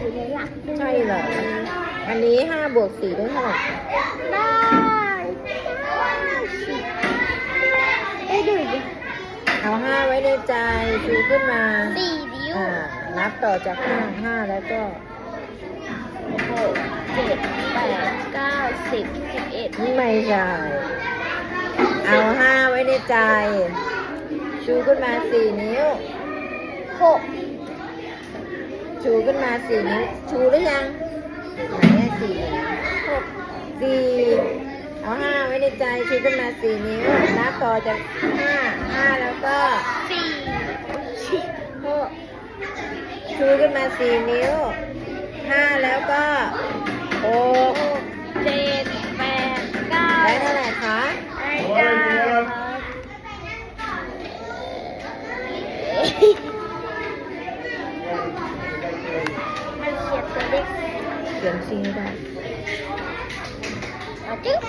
อยู่ในหลักด้วย ใช่เหรออันนี้5 บวก 4ได้เท่าไหร่ ได้ได้ดูดิ เอา5ไว้ในใจชูขึ้นมา สี่นิ้ว นับต่อจาก5แล้วก็ 6 7 8 9 10 11 ไม่ใช่เอา5ไว้ในใจ ชูขึ้นมา4 นิ้ว 6 ชูขึ้นมา4 นิ้ว ชูหรือยังไหน4 6 4เอา5ไว้ในใจ ชูขึ้นมา4 นิ้ว นับต่อจาก5แล้วก็ 4 6 ชูขึ้นมา4 นิ้ว 5แล้วก็6 7 8 9 ได้เท่าไหร่คะ ได้ครับมันเขียนตัวเลข เขียนซีให้ได้ มาจึ๊บ